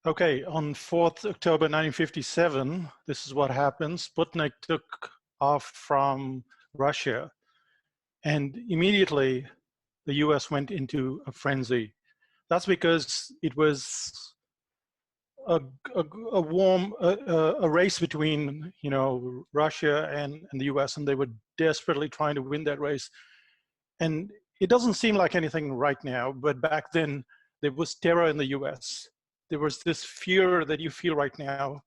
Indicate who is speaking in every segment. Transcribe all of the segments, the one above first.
Speaker 1: Okay, on 4th October 1957, this is what happened. Sputnik took off from Russia, and immediately the US went into a frenzy. That's because it was a race between, Russia and the US, and they were desperately trying to win that race. And it doesn't seem like anything right now, but back then there was terror in the US. There was this fear that you feel right now,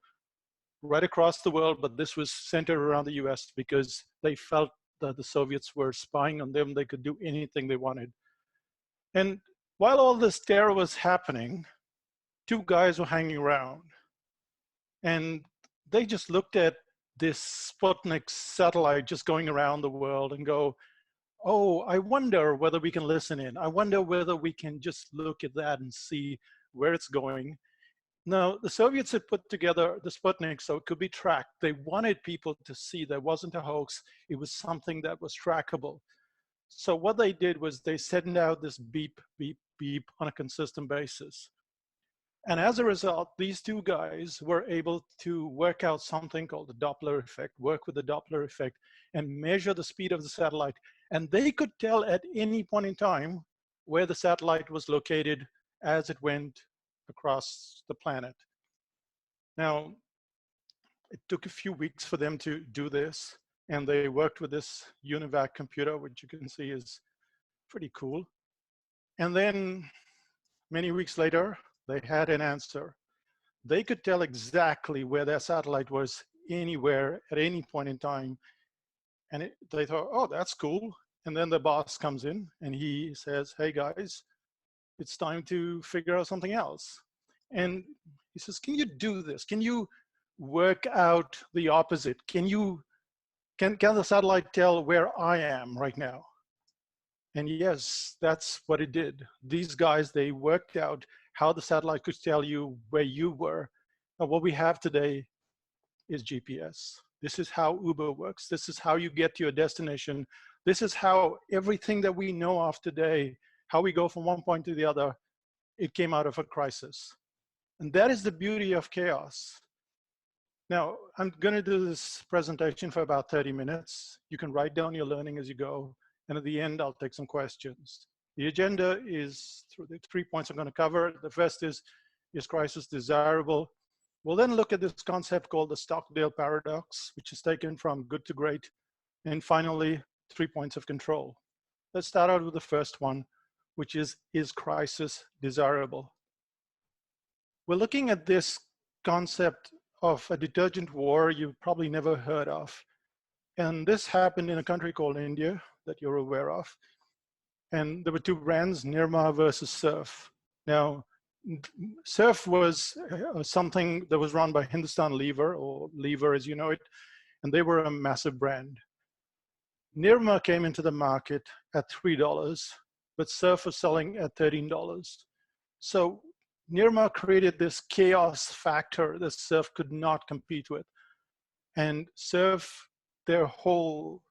Speaker 1: right across the world, but this was centered around the US because they felt that the Soviets were spying on them. They could do anything they wanted. And while all this terror was happening, two guys were hanging around. And they just looked at this Sputnik satellite just going around the world and go, oh, I wonder whether we can listen in. I wonder whether we can just look at that and see where it's going. Now, the Soviets had put together the Sputnik so it could be tracked. They wanted people to see there wasn't a hoax. It was something that was trackable. So what they did was they sent out this beep, beep, beep on a consistent basis. And as a result, these two guys were able to work out something called the Doppler effect, work with the Doppler effect, and measure the speed of the satellite. And they could tell at any point in time where the satellite was located as it went across the planet. Now, it took a few weeks for them to do this, and they worked with this UNIVAC computer, which you can see is pretty cool. And then many weeks later, they had an answer. They could tell exactly where their satellite was anywhere at any point in time. And they thought, oh, that's cool. And then the boss comes in and he says, hey guys, it's time to figure out something else. And he says, can you do this? Can you work out the opposite? Can the satellite tell where I am right now? And yes, that's what it did. These guys, they worked out how the satellite could tell you where you were. And what we have today is GPS. This is how Uber works. This is how you get to your destination. This is how everything that we know of today, how we go from one point to the other, it came out of a crisis. And that is the beauty of chaos. Now, I'm going to do this presentation for about 30 minutes. You can write down your learning as you go. And at the end, I'll take some questions. The agenda is through the 3 points I'm going to cover. The first is crisis desirable? We'll then look at this concept called the Stockdale Paradox, which is taken from good to great. And finally, 3 points of control. Let's start out with the first one, which is crisis desirable? We're looking at this concept of a detergent war you've probably never heard of. And this happened in a country called India that you're aware of. And there were two brands, Nirma versus Surf. Now, Surf was something that was run by Hindustan Lever, or Lever as you know it, and they were a massive brand. Nirma came into the market at $3, but Surf was selling at $13. So Nirma created this chaos factor that Surf could not compete with. And Surf, their whole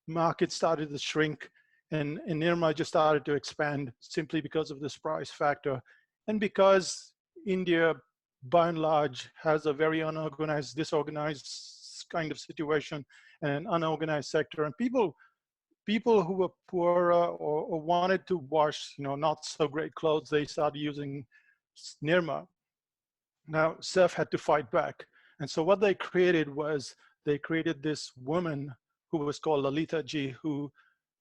Speaker 1: market started to shrink, and Nirma just started to expand simply because of this price factor. And because India, by and large, has a very unorganized, disorganized kind of situation and an unorganized sector, and people who were poorer or wanted to wash, not so great clothes, they started using Nirma. Now, Surf had to fight back. And so what they created was, they created this woman who was called Lalita Ji, who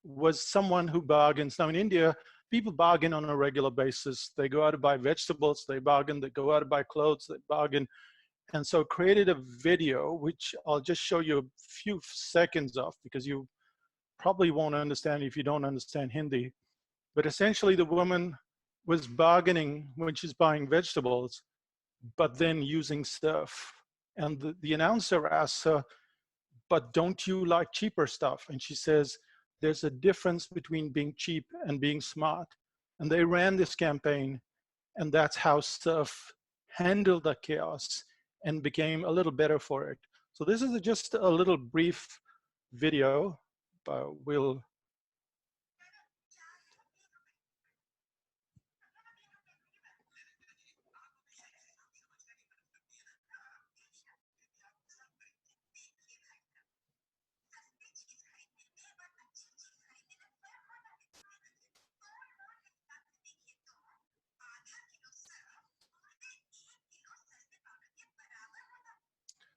Speaker 1: was someone who bargains. Now in India, people bargain on a regular basis. They go out to buy vegetables, they bargain, they go out to buy clothes, they bargain. And so created a video, which I'll just show you a few seconds of, because you probably won't understand if you don't understand Hindi. But essentially the woman was bargaining when she's buying vegetables, but then using Surf. And the announcer asks her, but don't you like cheaper stuff? And she says, there's a difference between being cheap and being smart. And they ran this campaign, and that's how Surf handled the chaos and became a little better for it. So this is just a little brief video, but we'll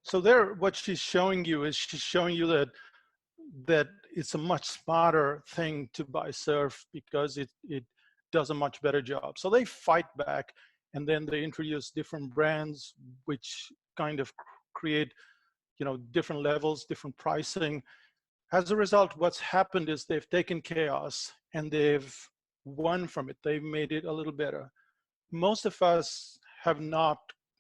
Speaker 1: So there, what she's showing you is she's showing you that it's a much smarter thing to buy surf because it does a much better job. So they fight back, and then they introduce different brands, which kind of create, different levels, different pricing. As a result, what's happened is they've taken chaos and they've won from it. They've made it a little better. Most of us have not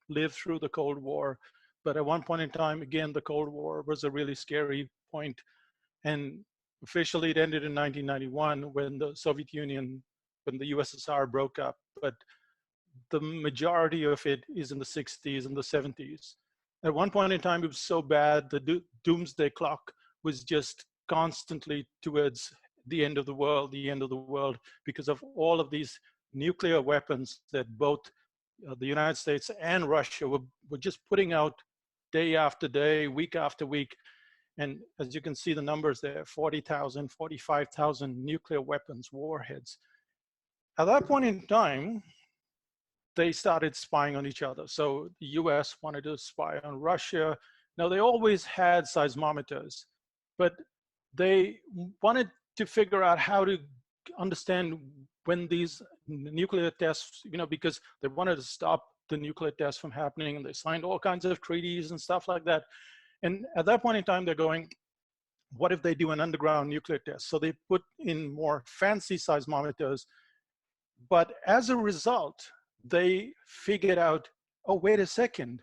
Speaker 1: lived through the Cold War, but at one point in time, again, the Cold War was a really scary point. And officially it ended in 1991 when the Soviet Union, when the USSR broke up. But the majority of it is in the 60s and the 70s. At one point in time, it was so bad, the doomsday clock was just constantly towards the end of the world, because of all of these nuclear weapons that both the United States and Russia were just putting out day after day, week after week. And as you can see the numbers there, 40,000, 45,000 nuclear weapons, warheads. At that point in time, they started spying on each other. So the US wanted to spy on Russia. Now they always had seismometers, but they wanted to figure out how to understand when these nuclear tests, because they wanted to stop the nuclear tests from happening, and they signed all kinds of treaties and stuff like that. And at that point in time, they're going, what if they do an underground nuclear test? So they put in more fancy seismometers. But as a result, they figured out, oh, wait a second,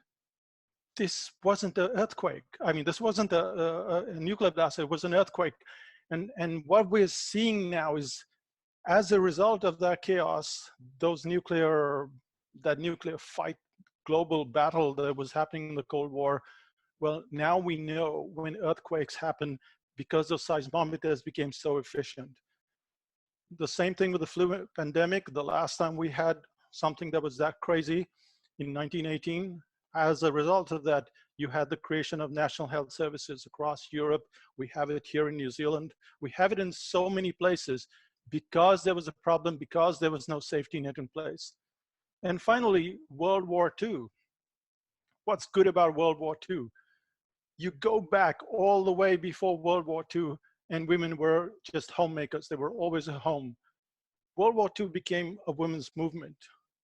Speaker 1: this wasn't an earthquake. I mean, this wasn't a nuclear blast, it was an earthquake. And what we're seeing now is, as a result of that chaos, that nuclear fight, global battle that was happening in the Cold War, well, now we know when earthquakes happen because those seismometers became so efficient. The same thing with the flu pandemic. The last time we had something that was that crazy in 1918, as a result of that, you had the creation of national health services across Europe. We have it here in New Zealand. We have it in so many places because there was a problem, because there was no safety net in place. And finally, World War II. What's good about World War II? You go back all the way before World War II, and women were just homemakers. They were always at home. World War II became a women's movement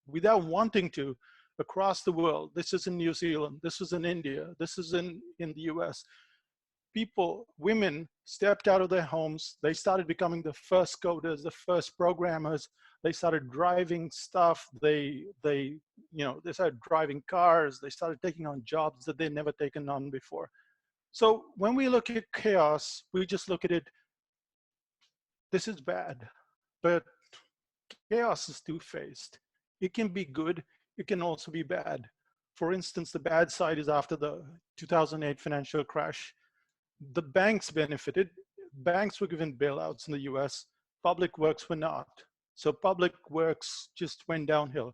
Speaker 1: without wanting to across the world. This is in New Zealand, this is in India, this is in the US. Women stepped out of their homes. They started becoming the first coders, the first programmers. They started driving stuff. They started driving cars. They started taking on jobs that they'd never taken on before. So when we look at chaos, we just look at it, this is bad, but chaos is two-faced. It can be good, it can also be bad. For instance, the bad side is after the 2008 financial crash, the banks benefited. Banks were given bailouts in the US, public works were not. So public works just went downhill.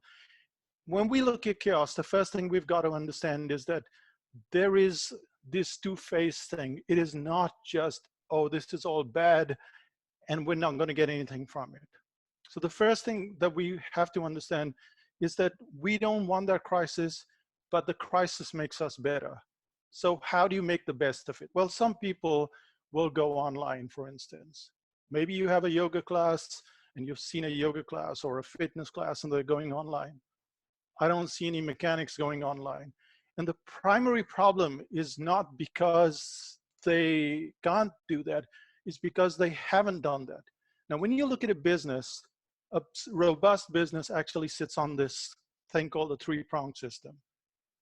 Speaker 1: When we look at chaos, the first thing we've got to understand is that there is this two-faced thing. It is not just, oh, this is all bad and we're not going to get anything from it. So the first thing that we have to understand is that we don't want that crisis, but the crisis makes us better. So how do you make the best of it? Well, some people will go online, for instance. Maybe you have a yoga class and you've seen a yoga class or a fitness class and they're going online. I don't see any mechanics going online. And the primary problem is not because they can't do that, it's because they haven't done that. Now, when you look at a business, a robust business actually sits on this thing called the three-pronged system.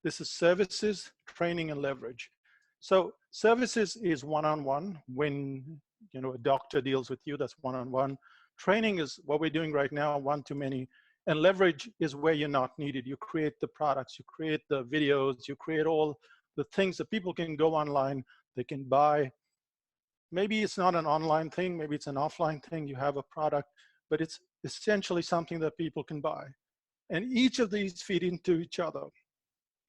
Speaker 1: This is services, training, and leverage. So services is one-on-one. When a doctor deals with you, that's one-on-one. Training is what we're doing right now, one-to-many. And leverage is where you're not needed. You create the products, you create the videos, you create all the things that people can go online, they can buy. Maybe it's not an online thing, maybe it's an offline thing. You have a product, but it's essentially something that people can buy. And each of these feed into each other.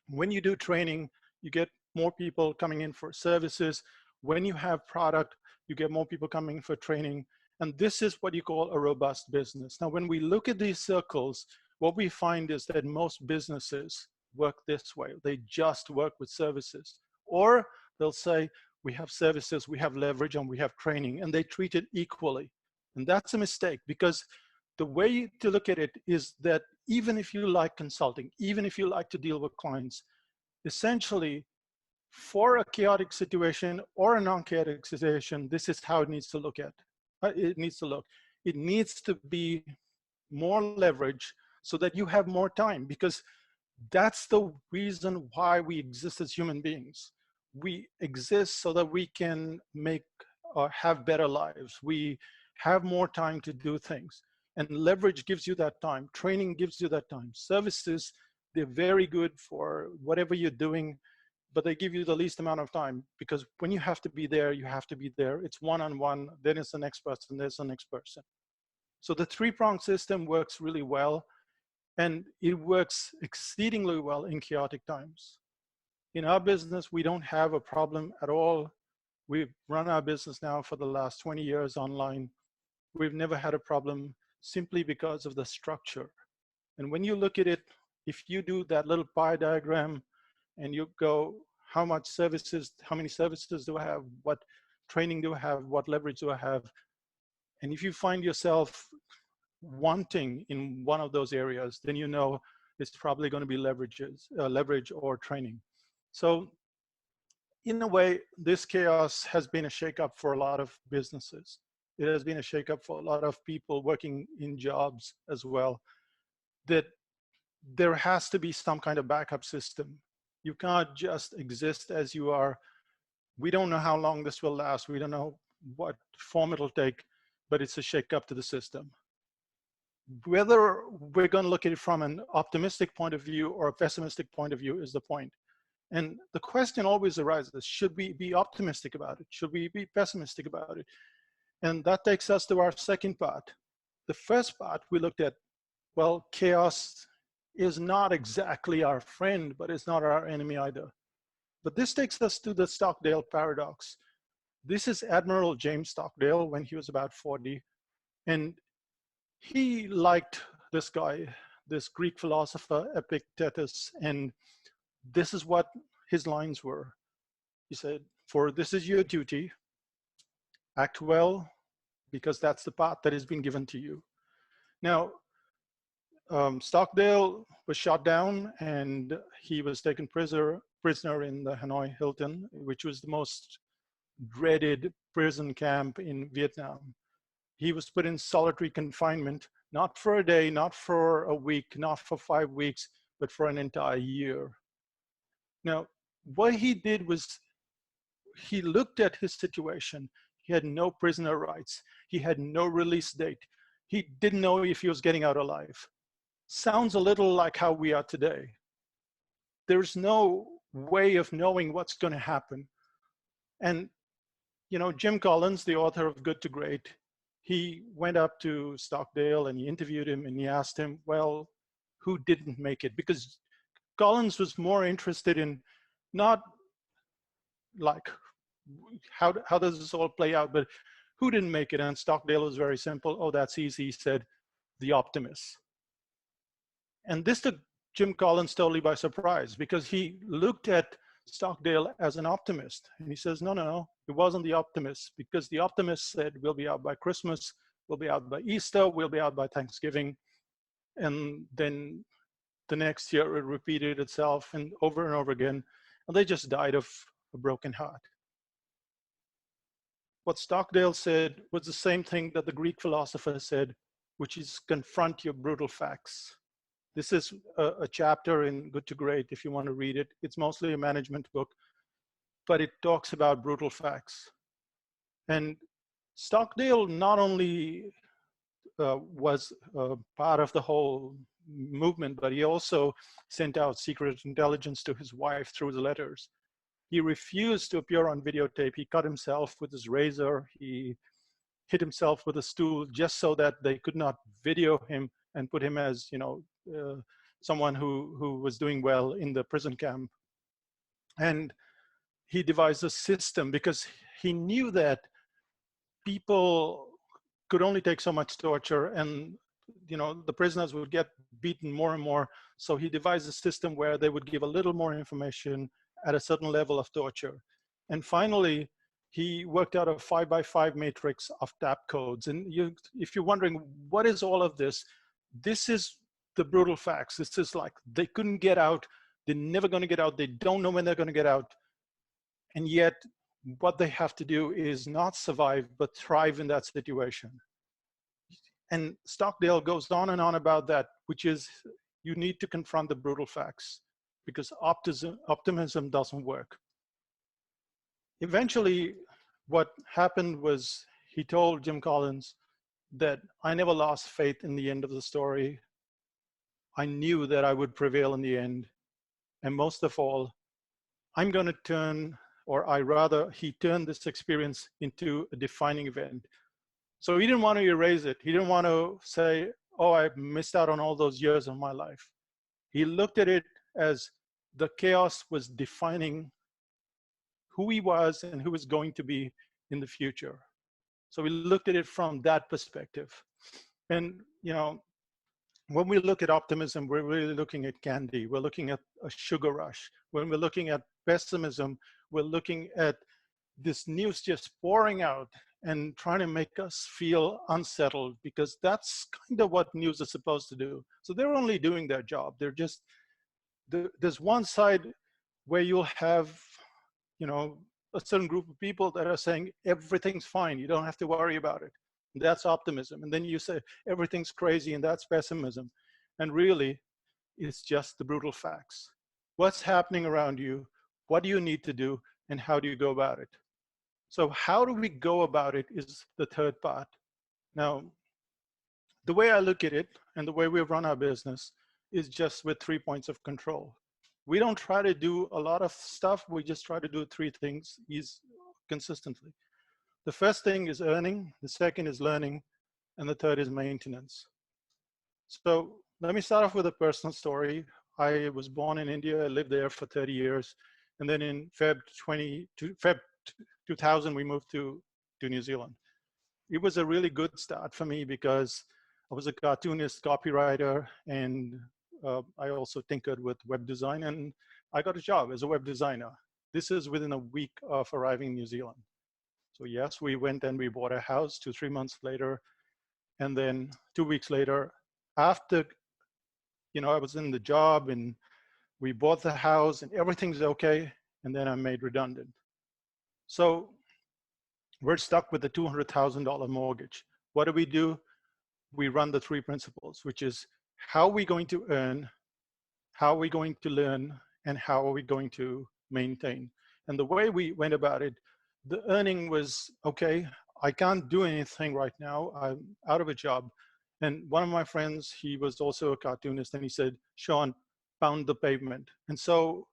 Speaker 1: When you do training, you get more people coming in for services. When you have product, you get more people coming for training. And this is what you call a robust business. Now, when we look at these circles, what we find is that most businesses work this way. They just work with services. Or they'll say, we have services, we have leverage, and we have training, and they treat it equally. And that's a mistake, because the way to look at it is that even if you like consulting, even if you like to deal with clients, essentially, for a chaotic situation or a non-chaotic situation, this is how it needs to look at. It needs to look. It needs to be more leverage so that you have more time, because that's the reason why we exist as human beings. We exist so that we can make or have better lives. We have more time to do things. And leverage gives you that time. Training gives you that time. Services, they're very good for whatever you're doing, but they give you the least amount of time, because when you have to be there, you have to be there. It's one-on-one, then it's the next person, there's the next person. So the three-pronged system works really well, and it works exceedingly well in chaotic times. In our business, we don't have a problem at all. We've run our business now for the last 20 years online. We've never had a problem, simply because of the structure. And when you look at it, if you do that little pie diagram and you go, how many services do I have? What training do I have? What leverage do I have? And if you find yourself wanting in one of those areas, then you know it's probably going to be leverage or training. So in a way, this chaos has been a shakeup for a lot of businesses. It has been a shakeup for a lot of people working in jobs as well, that there has to be some kind of backup system. You can't just exist as you are. We don't know how long this will last. We don't know what form it'll take, but it's a shakeup to the system. Whether we're going to look at it from an optimistic point of view or a pessimistic point of view is the point. And the question always arises, should we be optimistic about it? Should we be pessimistic about it? And that takes us to our second part. The first part we looked at, well, chaos is not exactly our friend, but it's not our enemy either. But this takes us to the Stockdale Paradox. This is Admiral James Stockdale when he was about 40. And he liked this guy, this Greek philosopher, Epictetus, and this is what his lines were. He said, "For this is your duty, act well, because that's the path that has been given to you." Now, Stockdale was shot down and he was taken prisoner in the Hanoi Hilton, which was the most dreaded prison camp in Vietnam. He was put in solitary confinement, not for a day, not for a week, not for 5 weeks, but for an entire year. Now, what he did was he looked at his situation. He had no prisoner rights. He had no release date. He didn't know if he was getting out alive. Sounds a little like how we are today. There's no way of knowing what's going to happen. And, you know, Jim Collins, the author of Good to Great, he went up to Stockdale and he interviewed him and he asked him, well, who didn't make it? Because Collins was more interested in not like how does this all play out, but who didn't make it? And Stockdale was very simple. Oh, that's easy. He said, the optimists. And this took Jim Collins totally by surprise, because he looked at Stockdale as an optimist. And he says, no, no, no, it wasn't the optimists, because the optimists said, we'll be out by Christmas, we'll be out by Easter, we'll be out by Thanksgiving. And then the next year it repeated itself and over again. And they just died of a broken heart. What Stockdale said was the same thing that the Greek philosopher said, which is confront your brutal facts. This is a chapter in Good to Great, if you want to read it. It's mostly a management book, but it talks about brutal facts. And Stockdale not only was part of the whole movement, but he also sent out secret intelligence to his wife through the letters. He refused to appear on videotape. He cut himself with his razor. He hit himself with a stool just so that they could not video him and put him as, you know, someone who was doing well in the prison camp. And he devised a system because he knew that people could only take so much torture, and you know the prisoners would get beaten more and more. So he devised a system where they would give a little more information at a certain level of torture. And finally, he worked out a 5x5 matrix of tap codes. And if you're wondering, what is all of this? This is the brutal facts. This is like, they couldn't get out. They're never going to get out. They don't know when they're going to get out. And yet, what they have to do is not survive, but thrive in that situation. And Stockdale goes on and on about that, which is you need to confront the brutal facts because optimism doesn't work. Eventually, what happened was he told Jim Collins that I never lost faith in the end of the story. I knew that I would prevail in the end. And most of all, I'm going to turn, or he turned this experience into a defining event. So he didn't want to erase it. He didn't want to say, oh, I missed out on all those years of my life. He looked at it as the chaos was defining who he was and who was going to be in the future. So we looked at it from that perspective. And, you know, when we look at optimism, we're really looking at candy. We're looking at a sugar rush. When we're looking at pessimism, we're looking at this news just pouring out and trying to make us feel unsettled, because that's kind of what news is supposed to do. So they're only doing their job. They're just, there's one side where you'll have, you know, a certain group of people that are saying everything's fine, you don't have to worry about it. And that's optimism. And then you say everything's crazy, and that's pessimism. And really, it's just the brutal facts. What's happening around you? What do you need to do? And how do you go about it? So how do we go about it is the third part. Now, the way I look at it and the way we run our business is just with 3 points of control. We don't try to do a lot of stuff. We just try to do 3 things consistently. The first thing is earning. The second is learning. And the third is maintenance. So let me start off with a personal story. I was born in India. I lived there for 30 years. And then in Feb 2000, we moved to New Zealand. It was a really good start for me because I was a cartoonist, copywriter, and I also tinkered with web design, and I got a job as a web designer. This is within a week of arriving in New Zealand. So yes, we went and we bought a house 2-3 months later. And then 2 weeks later, after, you know, I was in the job and we bought the house and everything's okay. And then I'm made redundant. So we're stuck with a $200,000 mortgage. What do? We run the 3 principles, which is how are we going to earn, how are we going to learn, and how are we going to maintain? And the way we went about it, the earning was, okay, I can't do anything right now. I'm out of a job. And one of my friends, he was also a cartoonist, and he said, Sean, pound the pavement. And so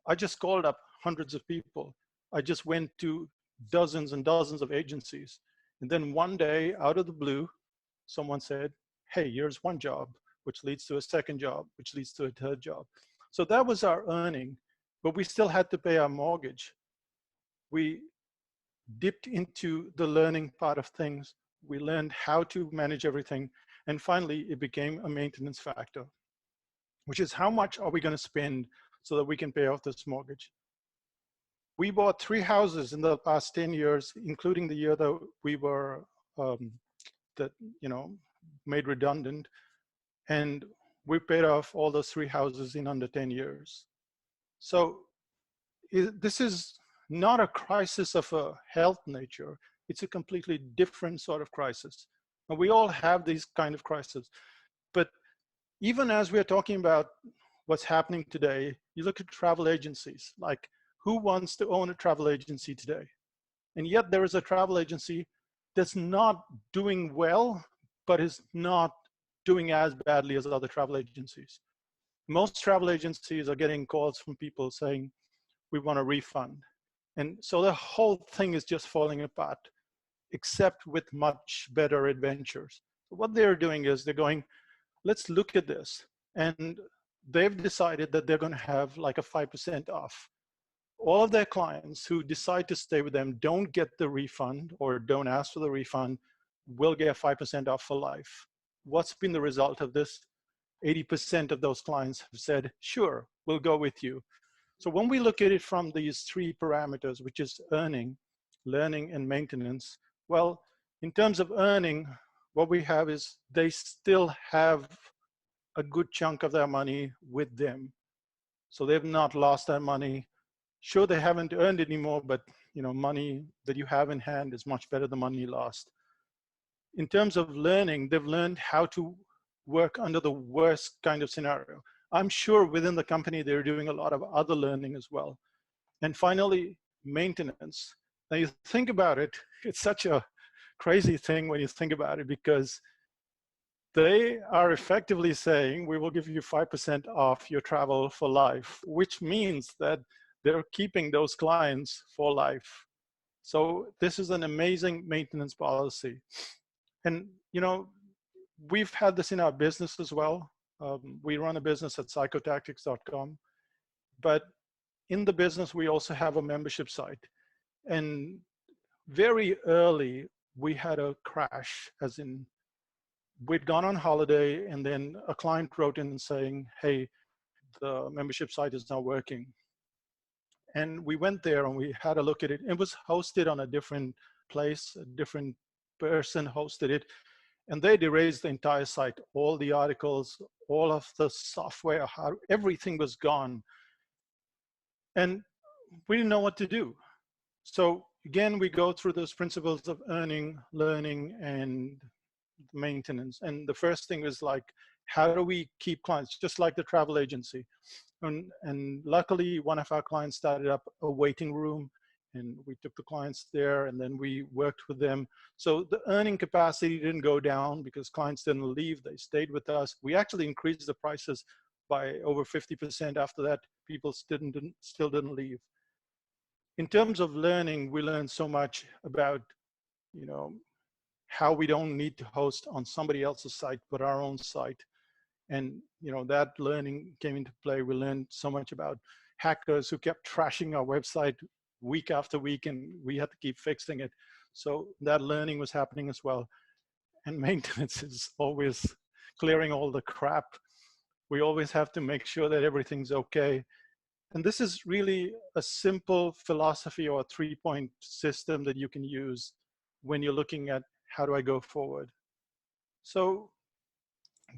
Speaker 1: I just called up hundreds of people. I just went to dozens and dozens of agencies. And then one day, out of the blue, someone said, hey, here's one job, which leads to a second job, which leads to a third job. So that was our earning, but we still had to pay our mortgage. We dipped into the learning part of things. We learned how to manage everything. And finally, it became a maintenance factor, which is how much are we going to spend so that we can pay off this mortgage? We bought 3 houses in the past 10 years, including the year that we were made redundant. And we paid off all those 3 houses in under 10 years. So this is not a crisis of a health nature. It's a completely different sort of crisis. And we all have these kind of crises. But even as we're talking about what's happening today, you look at travel agencies, like who wants to own a travel agency today? And yet there is a travel agency that's not doing well, but is not doing as badly as other travel agencies. Most travel agencies are getting calls from people saying, we want a refund. And so the whole thing is just falling apart, except with much better adventures. So what they're doing is they're going, let's look at this. And they've decided that they're going to have like a 5% off. All of their clients who decide to stay with them don't get the refund or don't ask for the refund will get 5% off for life. What's been the result of this? 80% of those clients have said, sure, we'll go with you. So when we look at it from these three parameters, which is earning, learning, and maintenance, well, in terms of earning, what we have is they still have a good chunk of their money with them. So they've not lost their money. Sure, they haven't earned it anymore, but money that you have in hand is much better than money lost. In terms of learning, they've learned how to work under the worst kind of scenario. I'm sure within the company, they're doing a lot of other learning as well. And finally, maintenance. Now you think about it, it's such a crazy thing when you think about it, because they are effectively saying, we will give you 5% off your travel for life, which means that they're keeping those clients for life. So this is an amazing maintenance policy. And, we've had this in our business as well. We run a business at psychotactics.com, but in the business, we also have a membership site. And very early, we had a crash, as in we'd gone on holiday and then a client wrote in saying, hey, the membership site is not working. And we went there and we had a look at it. It was hosted on a different place, a different person hosted it. And they'd erased the entire site, all the articles, all of the software, everything was gone. And we didn't know what to do. So again, we go through those principles of earning, learning, and maintenance. And the first thing is like, how do we keep clients? Just like the travel agency. And luckily, one of our clients started up a waiting room, and we took the clients there, and then we worked with them. So the earning capacity didn't go down because clients didn't leave, they stayed with us. We actually increased the prices by over 50% after that. People still didn't leave. In terms of learning, we learned so much about, how we don't need to host on somebody else's site, but our own site. And that learning came into play. We learned so much about hackers who kept trashing our website week after week, and we had to keep fixing it. So that learning was happening as well. And maintenance is always clearing all the crap. We always have to make sure that everything's okay. And this is really a simple philosophy or a three-point system that you can use when you're looking at how do I go forward. So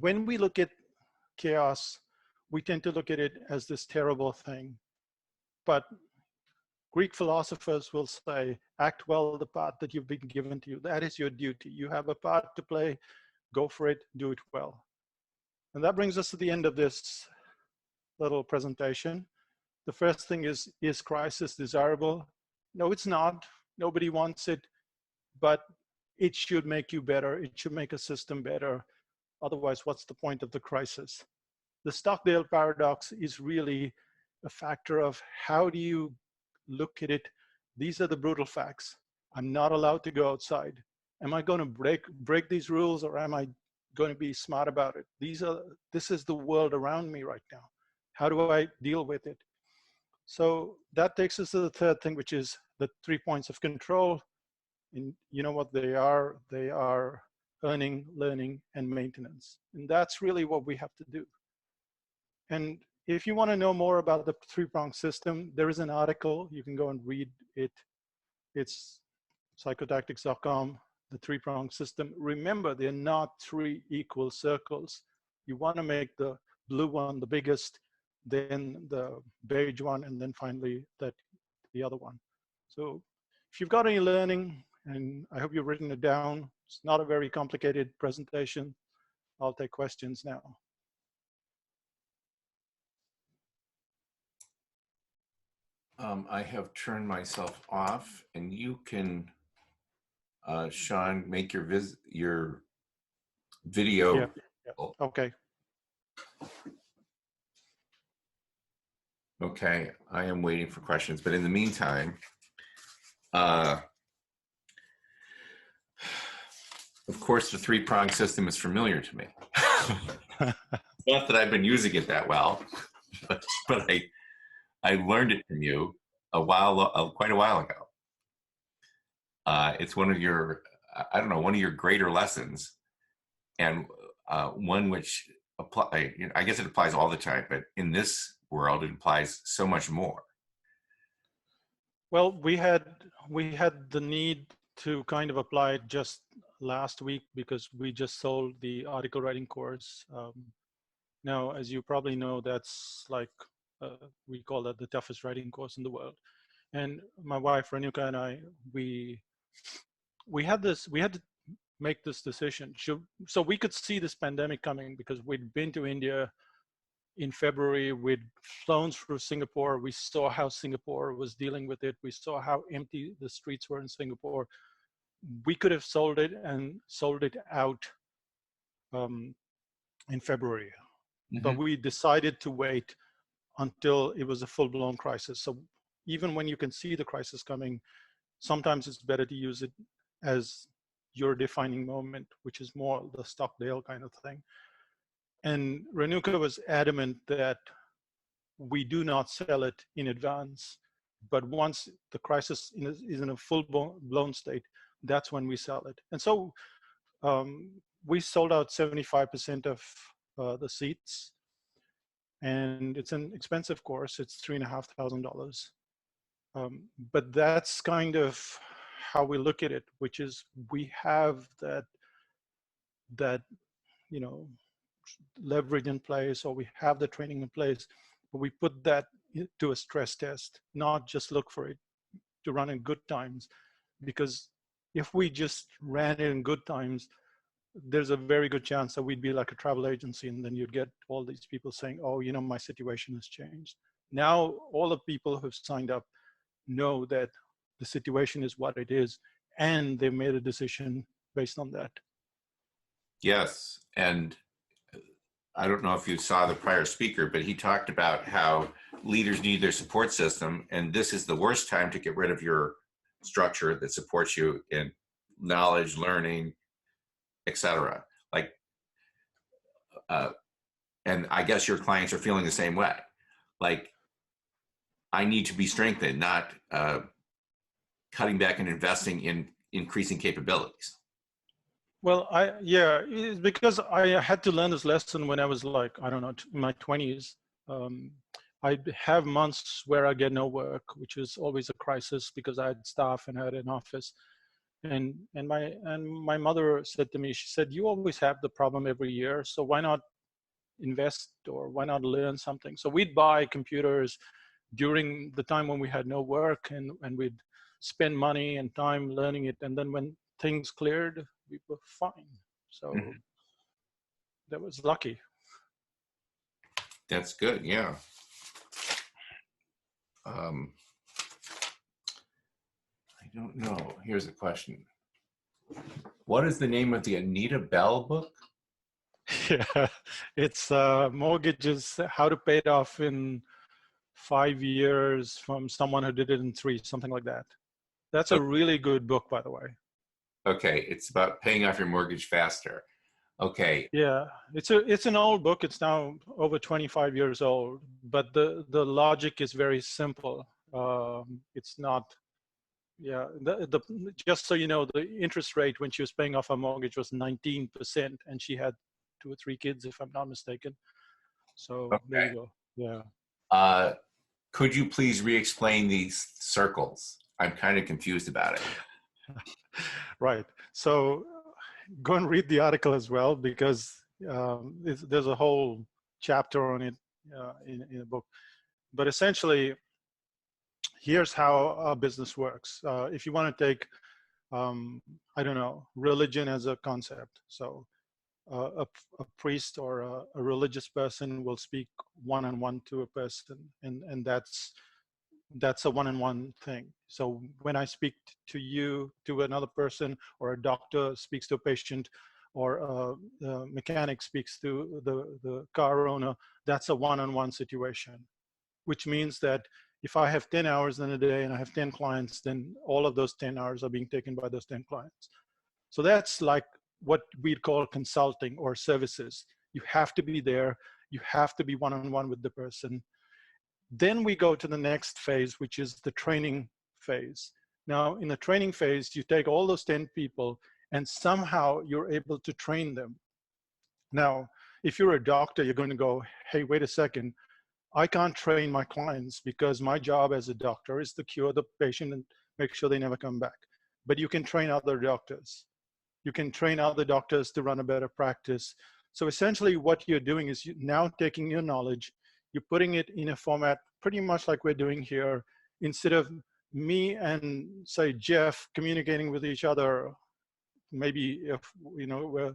Speaker 1: when we look at chaos, we tend to look at it as this terrible thing. But Greek philosophers will say, act well the part that you've been given to you. That is your duty. You have a part to play. Go for it. Do it well. And that brings us to the end of this little presentation. The first thing is crisis desirable? No, it's not. Nobody wants it. But it should make you better. It should make a system better. Otherwise, what's the point of the crisis? The Stockdale Paradox is really a factor of how do you look at it. These are the brutal facts. I'm not allowed to go outside. Am I going to break these rules, or am I going to be smart about it? This is the world around me right now. How do I deal with it? So that takes us to the third thing, which is the 3 points of control. And you know what they are? They are earning, learning, and maintenance. And that's really what we have to do. And if you want to know more about the three-pronged system, there is an article. You can go and read it. It's psychotactics.com, the three-pronged system. Remember, they're not three equal circles. You want to make the blue one the biggest, then the beige one, and then finally the other one. So if you've got any learning, and I hope you've written it down, it's not a very complicated presentation. I'll take questions now.
Speaker 2: I have turned myself off, and you can, Sean, make your video.
Speaker 1: Yeah. Okay.
Speaker 2: Okay, I am waiting for questions, but in the meantime, of course, the three-pronged system is familiar to me. Not that I've been using it that well, but I learned it from you quite a while ago. It's one of your, I don't know, one of your greater lessons, and one which I guess it applies all the time, but in this world implies so much more.
Speaker 1: Well, we had the need to kind of apply it just last week because we just sold the article writing course. Now, as you probably know, that's like we call that the toughest writing course in the world. And my wife Renuka and I, we had to make this decision. So we could see this pandemic coming because we'd been to India in February, we'd flown through Singapore. We saw how Singapore was dealing with it. We saw how empty the streets were in Singapore. We could have sold it and sold it out in February, but we decided to wait until it was a full-blown crisis. So even when you can see the crisis coming, sometimes it's better to use it as your defining moment, which is more the Stockdale kind of thing. And Renuka was adamant that we do not sell it in advance, but once the crisis is in a full-blown state, that's when we sell it. And so we sold out 75% of the seats, and it's an expensive course. It's $3,500. But that's kind of how we look at it, which is we have that you know, leverage in place, or we have the training in place, but we put that to a stress test, not just look for it to run in good times. Because if we just ran it in good times, there's a very good chance that we'd be like a travel agency, and then you'd get all these people saying, oh, you know, my situation has changed. Now, all the people who've signed up know that the situation is what it is, and they've made a decision based on that.
Speaker 2: Yes, and I don't know if you saw the prior speaker, but he talked about how leaders need their support system, and this is the worst time to get rid of your structure that supports you in knowledge, learning, etc. Like, and I guess your clients are feeling the same way. Like, I need to be strengthened, not cutting back and investing in increasing capabilities.
Speaker 1: Well, it's because I had to learn this lesson when I was like, I don't know, in my 20s. I have months where I get no work, which is always a crisis because I had staff and I had an office. And my mother said to me, she said, you always have the problem every year, so why not invest, or why not learn something? So we'd buy computers during the time when we had no work, and we'd spend money and time learning it. And then when things cleared, we were fine. So that was lucky.
Speaker 2: That's good, yeah. I don't know. Here's a question. What is the name of the Anita Bell book?
Speaker 1: Yeah, it's Mortgages, How to Pay It Off in 5 years from someone who did it in 3, something like that. That's a really good book, by the way.
Speaker 2: Okay, it's about paying off your mortgage faster. Okay.
Speaker 1: Yeah, it's an old book. It's now over 25 years old, but the logic is very simple. It's not, yeah. Just so you know, the interest rate when she was paying off her mortgage was 19%, and she had 2 or 3 kids, if I'm not mistaken. So there you go. Yeah.
Speaker 2: Could you please re-explain these circles? I'm kind of confused about it.
Speaker 1: Right. So go and read the article as well, because there's a whole chapter on it in the book. But essentially, here's how our business works. If you want to take, I don't know, religion as a concept. So a priest or a religious person will speak one-on-one to a person, and that's a one-on-one thing. So when I speak to you, to another person, or a doctor speaks to a patient, or a mechanic speaks to the car owner, that's a one-on-one situation, which means that if I have 10 hours in a day and I have 10 clients, then all of those 10 hours are being taken by those 10 clients. So that's like what we'd call consulting or services. You have to be there. You have to be one-on-one with the person. Then we go to the next phase, which is the training phase. Now, in the training phase, you take all those 10 people and somehow you're able to train them. Now, if you're a doctor, you're going to go, hey, wait a second. I can't train my clients because my job as a doctor is to cure the patient and make sure they never come back. But you can train other doctors. You can train other doctors to run a better practice. So essentially what you're doing is you're now taking your knowledge, you're putting it in a format pretty much like we're doing here. Instead of me and say Jeff communicating with each other, maybe if we're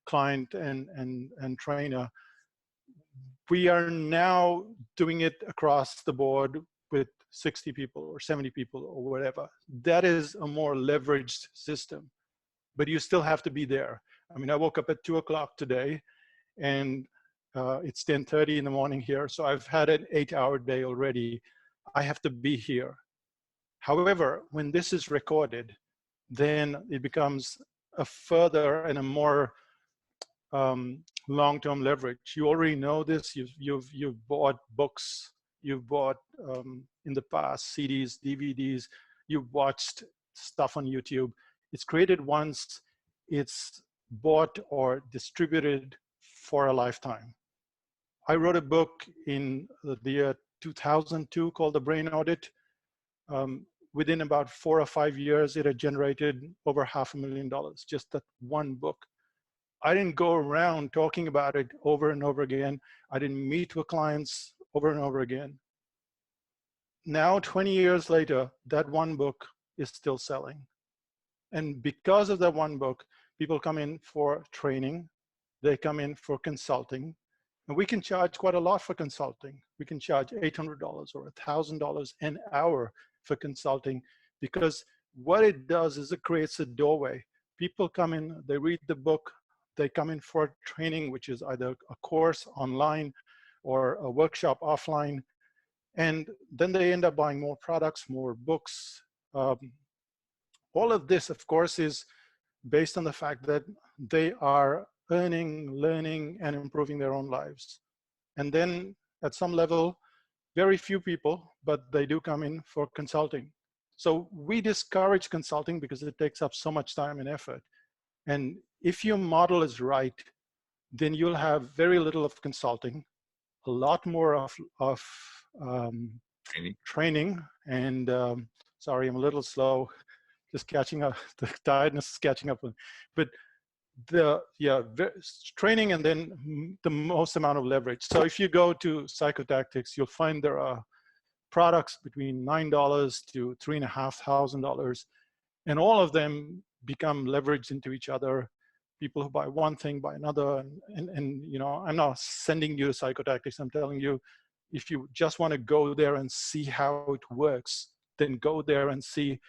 Speaker 1: client and trainer, we are now doing it across the board with 60 people or 70 people or whatever. That is a more leveraged system, but you still have to be there. I mean, I woke up at 2 o'clock today, and it's 10:30 in the morning here, so I've had an 8-hour day already. I have to be here. However, when this is recorded, then it becomes a further and a more long-term leverage. You already know this. You've bought books. You've bought in the past CDs, DVDs. You've watched stuff on YouTube. It's created once. It's bought or distributed for a lifetime. I wrote a book in the year 2002 called The Brain Audit. Within about 4 or 5 years, it had generated over $500,000, just that one book. I didn't go around talking about it over and over again. I didn't meet with clients over and over again. Now, 20 years later, that one book is still selling. And because of that one book, people come in for training, they come in for consulting, and we can charge quite a lot for consulting. We can charge $800 or $1,000 an hour for consulting, because what it does is it creates a doorway. People come in, they read the book, they come in for training, which is either a course online or a workshop offline, and then they end up buying more products, more books. All of this, of course, is based on the fact that they are earning, learning, and improving their own lives. And then at some level, very few people, but they do come in for consulting. So we discourage consulting because it takes up so much time and effort. And if your model is right, then you'll have very little of consulting, a lot more of training. And sorry, I'm a little slow, just catching up. The tiredness is catching up. But training, and then the most amount of leverage. So if you go to Psychotactics, you'll find there are products between $9 to $3,500, and all of them become leveraged into each other. People who buy one thing buy another, and I'm not sending you to Psychotactics. I'm telling you, if you just want to go there and see how it works, then go there and see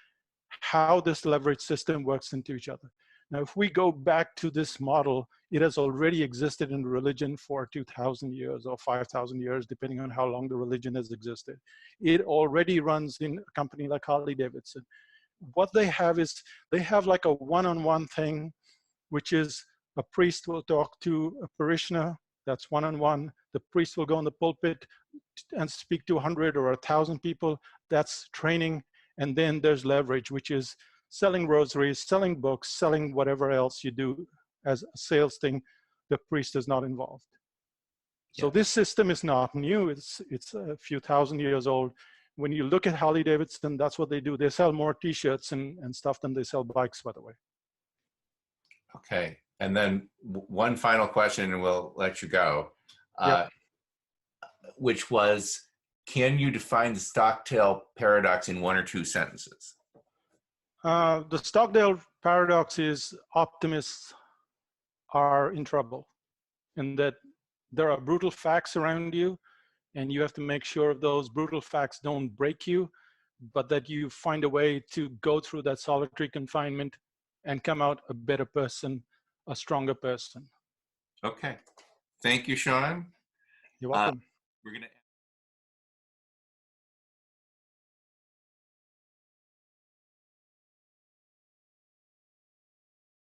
Speaker 1: how this leverage system works into each other. Now, if we go back to this model, it has already existed in religion for 2,000 years or 5,000 years, depending on how long the religion has existed. It already runs in a company like Harley-Davidson. What they have is, they have like a one-on-one thing, which is a priest will talk to a parishioner. That's one-on-one. The priest will go in the pulpit and speak to 100 or 1,000 people. That's training. And then there's leverage, which is selling rosaries, selling books, selling whatever else you do as a sales thing. The priest is not involved. So this system is not new. It's a few thousand years old. When you look at Harley-Davidson, that's what they do. They sell more T-shirts and stuff than they sell bikes, by the way.
Speaker 2: Okay. And then one final question, and we'll let you go, which was, can you define the Stockdale Paradox in 1 or 2 sentences?
Speaker 1: The Stockdale Paradox is optimists are in trouble, and that there are brutal facts around you, and you have to make sure those brutal facts don't break you, but that you find a way to go through that solitary confinement and come out a better person, a stronger person.
Speaker 2: Okay. Thank you, Sean.
Speaker 1: You're welcome.
Speaker 2: We're going to